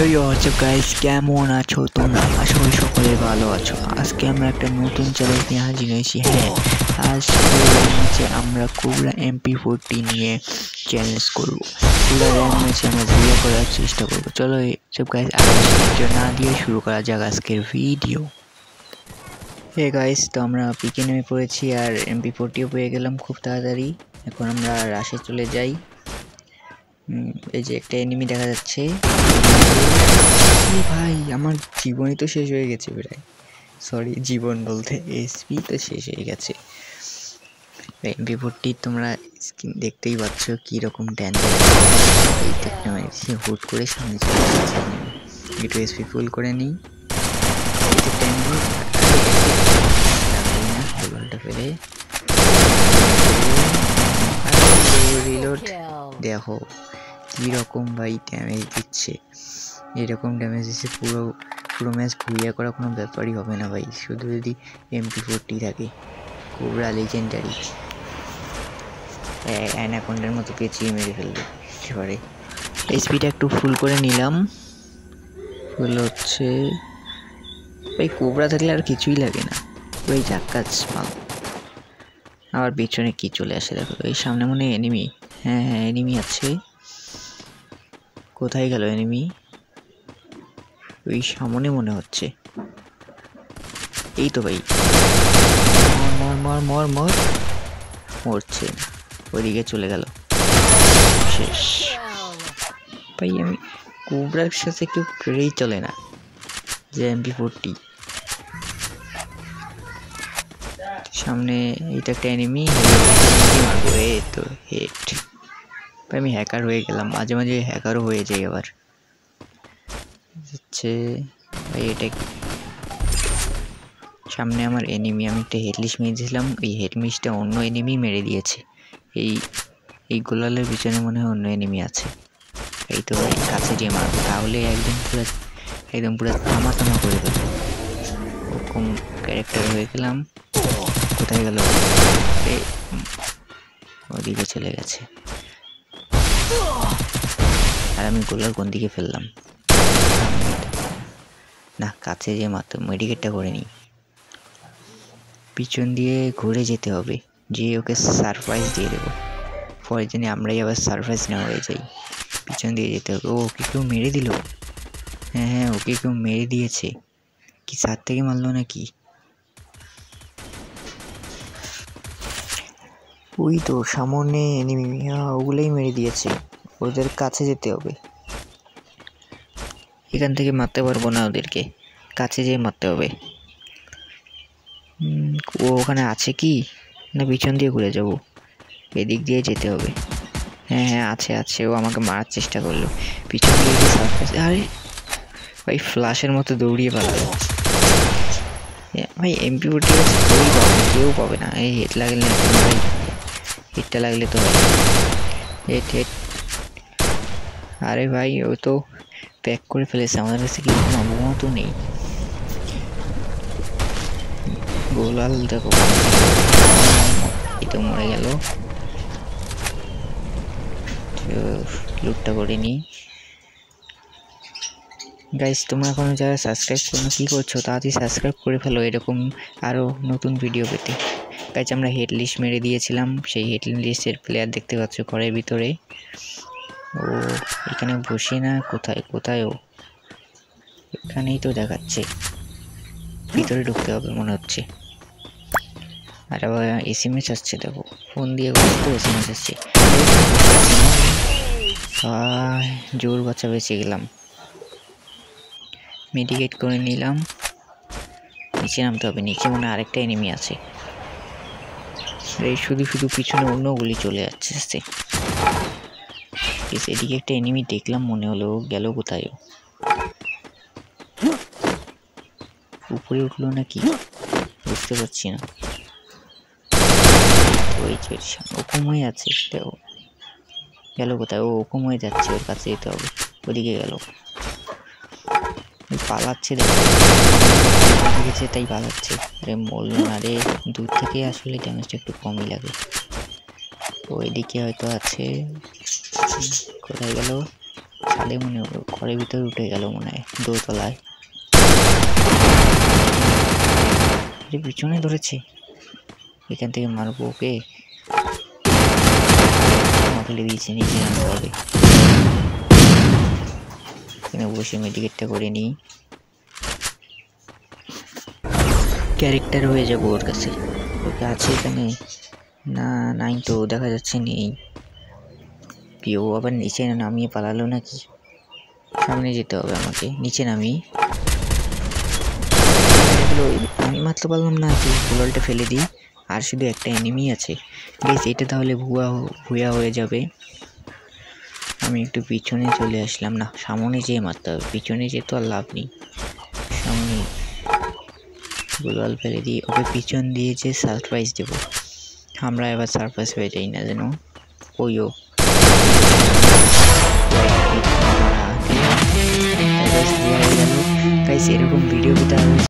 ইয়ো WhatsApp guys, কেমন আছো তোমরা? আশা করি সকলে ভালো আছো। আজকে আমরা একটা নতুন চ্যালেঞ্জ নিয়ে হাজির হয়েছি। আজকে আমরা কোবরা MP40 নিয়ে চ্যালেঞ্জ করবো। পুরো র্যাঙ্ক ম্যাচে আমরা ভিডিও করার চেষ্টা করবো। চলো সব গাইস, না দিয়ে শুরু করা যাক আজকের ভিডিও। গাইস, তো আমরা পিকে নেমে পড়েছি আর MP40ও পেয়ে গেলাম খুব তাড়াতাড়ি। এখন আমরা রাশে চলে যাই। এই যে একটা এনিমি দেখা যাচ্ছে। ভাই, আমার জীবনই তো শেষ হয়ে গেছে প্রায়। সরি, জীবন বলতে এসপি তো শেষ হয়ে গেছে। MP40 তোমরা স্ক্রিন দেখতেই পাচ্ছ কীরকম ড্যান্সার। হুট করে সামনে চলে যাচ্ছে। একটু এসপি ফুল করে নিই। ফেলে রিলোড। দেখো কীরকম ভাই ড্যামেজ দিচ্ছে। এরকম ড্যামেজ দিচ্ছে পুরো ম্যাচ ভুইয়া করা কোনো ব্যাপারই হবে না ভাই, শুধু যদি MP40 থাকে। কোবরা লেজেন্ডারি অ্যানাকোন্ডার মতো পেঁচিয়ে মেরে ফেলবে একেবারে। স্পিডটা একটু ফুল করে নিলাম। ফুল হচ্ছে ভাই, কোবরা থাকলে আর কিছুই লাগে না ভাই, জাক্কাস মাল। আবার পিছনে কি চলে আসে দেখো, এই সামনে মনে হয় এনিমি। হ্যাঁ এনিমি আছে। কোথায় গেল এনিমি? ওই সামনে মনে হচ্ছে। এই তো ভাই, মরছে না, ওইদিকে চলে গেল। শেষ ভাই। আমি কোবরার সাথে কেউ পেরেই চলে না, যে MP40। সামনে এইটা একটা এনিমি, মারবো। এই তো হেড ভাই। আমি হ্যাকার হয়ে গেলাম, মাঝে মাঝে হ্যাকারও হয়ে যাই আবার। হচ্ছে ভাই এটা সামনে আমার এনিমি। আমি একটা হেডলিশ মেরেছিলাম, এই হেডমিসটা অন্য এনিমি মেরে দিয়েছে। এই গোলালের পিছনে মনে হয় অন্য এনিমি আছে। এই তো ভাই, কাছে গিয়ে মারবো, তাহলে একদম পুরো থামা করে দেবো। ওরকম ক্যারেক্টার হয়ে গেলাম। কোথায় গেল? ওদিকে চলে গেছে। আর আমি গোলার কোন দিকে ফেললাম না, কাছে যে মাত্র মেডিকেটটা করে নিই। পিছন দিয়ে ঘুরে যেতে হবে, যে ওকে সারপ্রাইজ দিয়ে দেবো। পরে জন্য আমরাই আবার সারপ্রাইজ না হয়ে যাই। পিছন দিয়ে যেতে হবে। ওকে কেউ মেরে দিল। হ্যাঁ ওকে কেউ মেরে দিয়েছে। কি ছাদ থেকে মারলো নাকি? ওই তো সামনে এনিমি, ওগুলোই মেরে দিয়েছে। ওদের কাছে যেতে হবে। এখান থেকে মারতে পারবো না ওদেরকে, কাছে যেয়ে মারতে হবে। ও ওখানে আছে কি না? পিছন দিয়ে ঘুরে যাব, এদিক দিয়ে যেতে হবে। হ্যাঁ আছে। ও আমাকে মারার চেষ্টা করলো, পিছন দিয়ে গিয়ে। আরে ভাই, ফ্লাশের মতো দৌড়িয়ে পালালো ভাই। MP40 কেউ পাবে না। এই হেড লাগলে না ভাই, হেডটা লাগলে তো হেড। আরে ভাই, ও তো প্যাক করে ফেলেছে। আমাদের কাছে কি বোমা তো নেই। গোলাল দেখো, এই তো মরে গেল। লুটটা করে নিই। গাইস, তোমরা এখনো যারা সাবস্ক্রাইব করো কি করছো, তাড়াতাড়ি সাবস্ক্রাইব করে ফেলো এরকম আরও নতুন ভিডিও পেতে। গাইস, আমরা হেড লিস্ট মেরে দিয়েছিলাম। সেই হেড লিস্টের প্লেয়ার দেখতে পাচ্ছ ঘরের ভিতরে। ও এখানে বসে না, কোথায় ও? এখানেই তো দেখাচ্ছে। ভিতরে ঢুকতে হবে মনে হচ্ছে। আর আবার SMS আসছে দেখো, ফোন দিয়ে তো SMS আসছে। জোর বাচ্চা বেঁচে গেলাম। মেডিকেট করে নিলাম। নিচে নামতে হবে, নিচে মনে আরেকটা এনিমি আছে। এই শুধু পিছনে অন্য গুলি চলে যাচ্ছে। এদিকে একটা এনিমি দেখলাম, মনে হলো গেল কোথায়? উপরে উঠলো নাকি বুঝতে পারছি না। ওই ওরকম হয়ে আছে, গেল কোথায়? ও ওরকম হয়ে যাচ্ছে, ওর কাছে যেতে হবে। ওদিকে গেল, পালাচ্ছে দেখেছে তাই পালাচ্ছে। আরে মরল না রে, দূর থেকে আসলে ড্যামেজটা একটু কমই লাগে। ওইদিকে হয়তো আছে। কোথায় গেল? ছাদে মনে হয় ঘরের ভিতরে উঠে গেল মনে হয় দোতলায়। পিছনে ধরেছে, এখান থেকে মারবো ওকে। ফেলে দিয়েছে, নিচে নামতে হবে। এখানে বসে মেডিকেটটা করে নিই, ক্যারেক্টার হয়ে যাবো ওর কাছে। ওকে আছে এখানে না? নাই তো, দেখা যাচ্ছে নেই। কি ও আবার নিচে নামিয়ে পালালো নাকি? সামনে যেতে হবে আমাকে, নিচে নামি। আমি মারতে পারলাম না, ফুলটা ফেলে দিই। আর শুধু একটা এনিমি আছে বেশ, এটা তাহলে ভুয়া হয়ে যাবে। আমি একটু পিছনে চলে আসলাম, না সামনে যেয়ে মারতে হবে, পিছনে যেয়ে তো আর লাভ নেই। সামনে গোলাল ফেলে দিই, ওকে পিছন দিয়ে যে সারপ্রাইজ দেব। আমরা এবার সারপ্রাইজ হয়ে যাই না যেন। ওইও এরকম ভিডিও পেতে